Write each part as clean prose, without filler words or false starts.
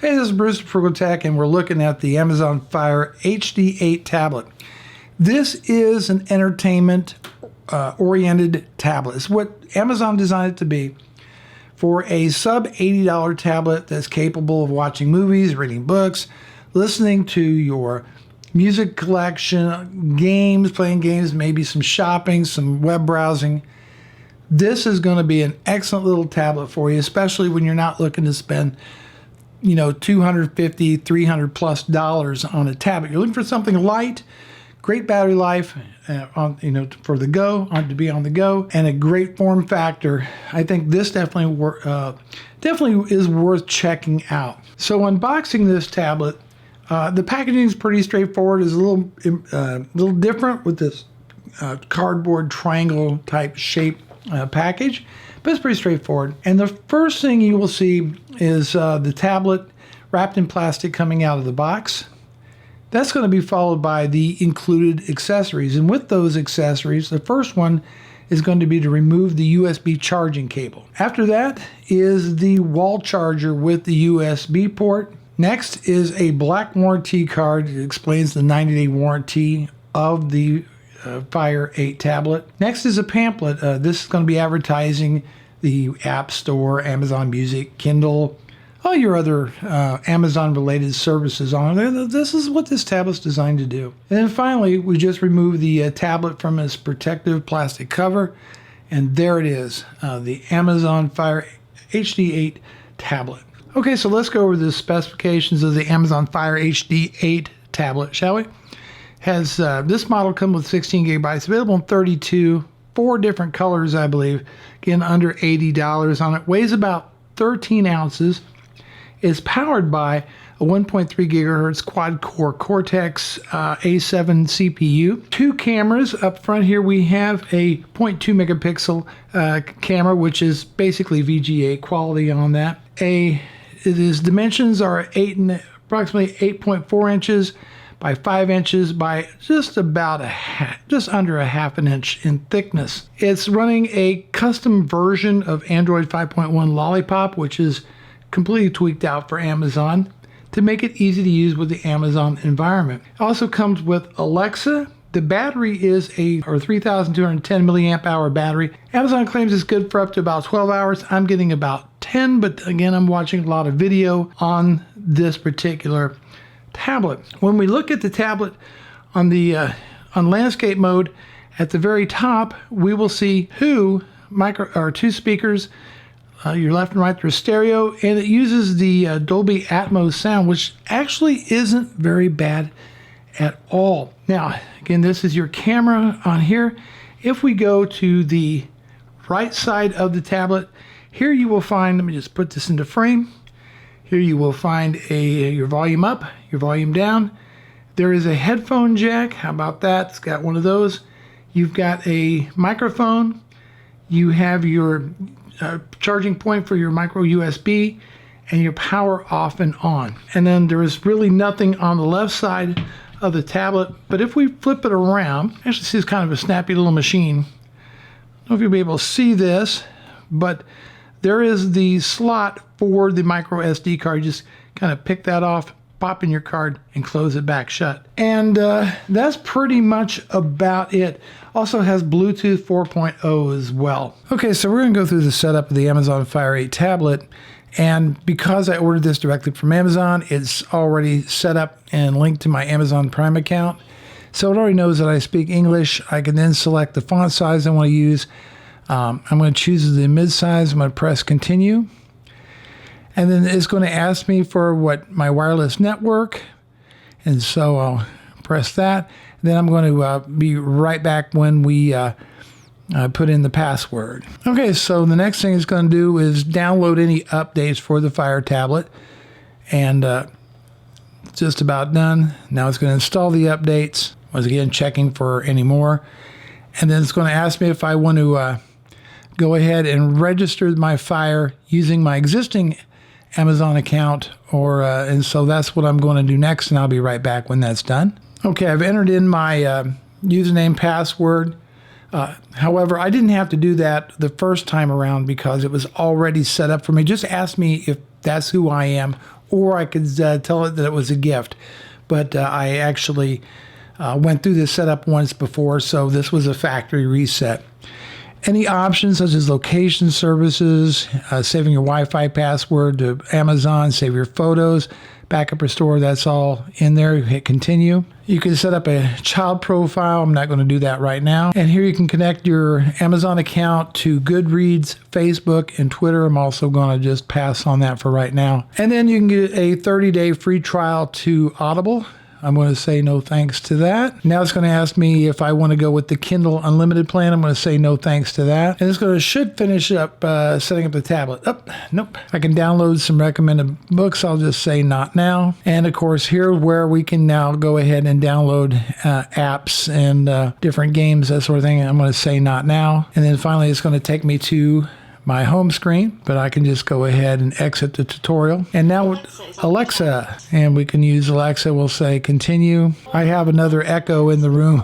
Hey, this is Bruce from Frugal Tech, and we're looking at the Amazon Fire HD8 tablet. This is an entertainment-oriented tablet. It's what Amazon designed it to be for a sub-$80 tablet that's capable of watching movies, reading books, listening to your music collection, games, playing games, maybe some shopping, some web browsing. This is going to be an excellent little tablet for you, especially when you're not looking to spend $250, $300+ on a tablet. You're looking for something light, great battery life, for the go, to be on the go, and a great form factor. I think this definitely is worth checking out. So unboxing this tablet, the packaging is pretty straightforward. It's a little different with this cardboard triangle type shape package, but it's pretty straightforward. And the first thing you will see is the tablet wrapped in plastic coming out of the box. That's going to be followed by the included accessories. And with those accessories, the first one is going to be to remove the USB charging cable. After that is the wall charger with the USB port. Next is a black warranty card that explains the 90-day warranty of the Fire 8 tablet. Next is a pamphlet. This is going to be advertising the App Store, Amazon Music, Kindle, all your other Amazon-related services on there. This is what this tablet's designed to do. And then finally, we just remove the tablet from its protective plastic cover, and there it is, the Amazon Fire HD8 tablet. Okay, so let's go over the specifications of the Amazon Fire HD8 tablet, shall we? Has this model comes with 16 gigabytes, available in 32, 4 different colors, I believe. Again, under $80 on it. Weighs about 13 ounces. Is powered by a 1.3 gigahertz quad-core Cortex A7 CPU. 2 cameras. Up front here we have a 0.2 megapixel camera, which is basically VGA quality on that. Its dimensions are approximately 8.4 inches by 5 inches by just under a half an inch in thickness. It's running a custom version of Android 5.1 Lollipop, which is completely tweaked out for Amazon to make it easy to use with the Amazon environment. It also comes with Alexa. The battery is a 3,210 milliamp hour battery. Amazon claims it's good for up to about 12 hours. I'm getting about 10, but again, I'm watching a lot of video on this particular tablet. When we look at the tablet on landscape mode, at the very top, we will see two speakers. Your left and right, there's stereo, and it uses the Dolby Atmos sound, which actually isn't very bad at all. Now, again, this is your camera on here. If we go to the right side of the tablet, here you will find, let me just put this into frame. Here you will find your volume up, your volume down. There is a headphone jack. How about that? It's got one of those. You've got a microphone. You have your charging point for your micro USB and your power off and on. And then there is really nothing on the left side of the tablet. But if we flip it around, actually see it's kind of a snappy little machine. I don't know if you'll be able to see this, but there is the slot for the micro SD card. You just kind of pick that off, pop in your card, and close it back shut. And that's pretty much about it. Also has Bluetooth 4.0 as well. Okay, so we're going to go through the setup of the Amazon Fire 8 tablet. And because I ordered this directly from Amazon, it's already set up and linked to my Amazon Prime account. So it already knows that I speak English. I can then select the font size I want to use. I'm going to choose the mid-size. I'm going to press continue. And then it's going to ask me for my wireless network. And so I'll press that. And then I'm going to be right back when we put in the password. Okay, so the next thing it's going to do is download any updates for the Fire tablet. And it's just about done. Now it's going to install the updates. Once again, checking for any more. And then it's going to ask me if I want to go ahead and register my Fire using my existing Amazon account, and so that's what I'm going to do next, and I'll be right back when that's done. Okay, I've entered in my username, password. However, I didn't have to do that the first time around because it was already set up for me. Just ask me if that's who I am or I could tell it that it was a gift. But I actually went through this setup once before, so this was a factory reset. Any options such as location services, saving your Wi-Fi password to Amazon, save your photos, backup restore, that's all in there. You hit continue. You can set up a child profile. I'm not going to do that right now. And here you can connect your Amazon account to Goodreads, Facebook, and Twitter. I'm also going to just pass on that for right now. And then you can get a 30-day free trial to Audible. I'm going to say no thanks to that. Now it's going to ask me if I want to go with the Kindle Unlimited plan. I'm going to say no thanks to that. And it's going to should finish up setting up the tablet. Nope. If I can download some recommended books, I'll just say not now. And of course, here where we can now go ahead and download apps and different games, that sort of thing. I'm going to say not now. And then finally, it's going to take me to my home screen, but I can just go ahead and exit the tutorial. And now with Alexa, and we can use Alexa, we'll say continue. I have another echo in the room.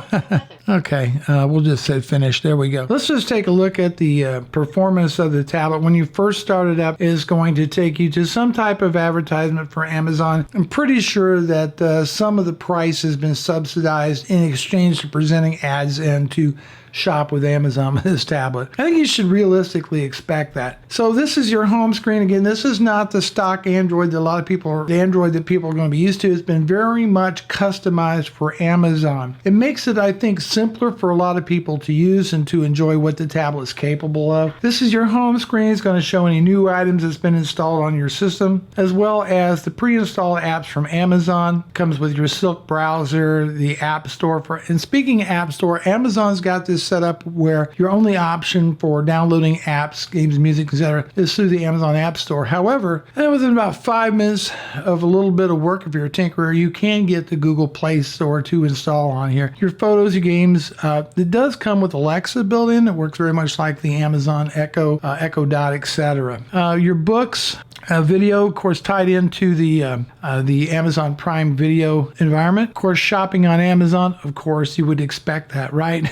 Okay, we'll just say finish. There we go. Let's just take a look at the performance of the tablet. When you first start it up, it's going to take you to some type of advertisement for Amazon. I'm pretty sure that some of the price has been subsidized in exchange for presenting ads and to shop with Amazon with this tablet. I think you should realistically expect that. So this is your home screen. Again, this is not the stock Android that a lot of people, the Android that people are going to be used to. It's been very much customized for Amazon. It makes it, I think, simpler for a lot of people to use and to enjoy what the tablet is capable of. This is your home screen. It's going to show any new items that's been installed on your system, as well as the pre-installed apps from Amazon. Comes with your Silk browser, the App Store. And speaking of App Store, Amazon's got this set up where your only option for downloading apps, games, music, etc. is through the Amazon App Store. However, within about 5 minutes of a little bit of work, if you're a tinkerer, you can get the Google Play Store to install on here. Your photos, your games, it does come with Alexa built in. It works very much like the Amazon Echo, Echo Dot, etc. Your books, video, of course, tied into the Amazon Prime Video environment. Of course, shopping on Amazon, of course, you would expect that, right?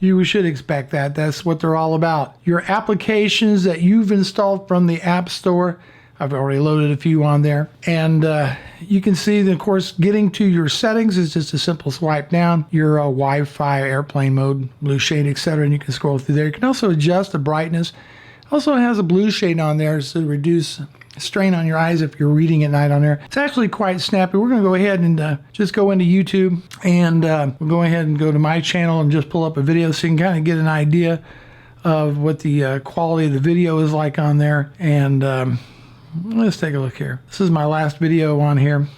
You should expect that. That's what they're all about. Your applications that you've installed from the App Store, I've already loaded a few on there. And you can see that, of course, getting to your settings is just a simple swipe down. Your Wi-Fi, airplane mode, blue shade, etc. And you can scroll through there. You can also adjust the brightness. Also, it has a blue shade on there to reduce strain on your eyes if you're reading at night on there. It's actually quite snappy. We're going to go ahead and just go into YouTube, and we'll go ahead and go to my channel and just pull up a video so you can kind of get an idea of what the quality of the video is like on there. And let's take a look here. This is my last video on here,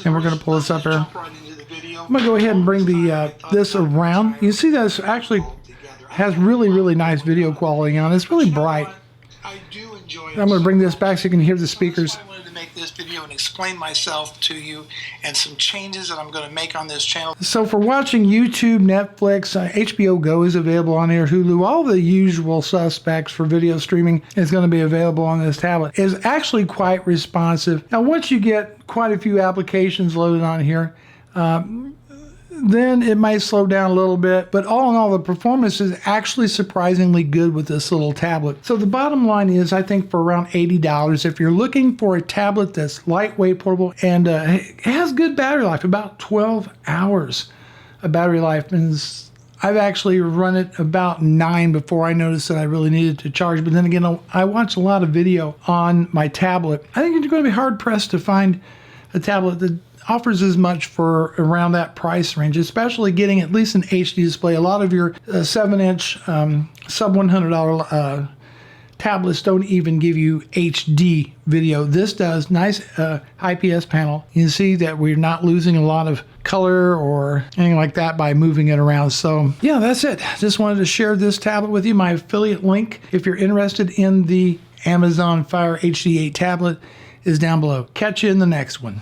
and we're going to pull this up here. I'm going to go ahead and bring the this around. You see that it's actually has really nice video quality on it. It's really bright. I'm going to bring this back so you can hear the speakers. I wanted to make this video and explain myself to you and some changes that I'm going to make on this channel. So for watching YouTube, Netflix, HBO Go is available on here, Hulu, all the usual suspects for video streaming is going to be available on this tablet. It's actually quite responsive. Now, once you get quite a few applications loaded on here, then it might slow down a little bit, but all in all, the performance is actually surprisingly good with this little tablet. So the bottom line is, I think for around $80, if you're looking for a tablet that's lightweight, portable, and it has good battery life, about 12 hours of battery life. And I've actually run it about 9 before I noticed that I really needed to charge. But then again, I watch a lot of video on my tablet. I think you're going to be hard pressed to find a tablet that offers as much for around that price range, especially getting at least an HD display. A lot of your 7-inch sub $100 tablets don't even give you HD video. This does. Nice IPS panel. You can see that we're not losing a lot of color or anything like that by moving it around. So yeah, that's it. Just wanted to share this tablet with you. My affiliate link, if you're interested in the Amazon Fire HD 8 tablet, is down below. Catch you in the next one.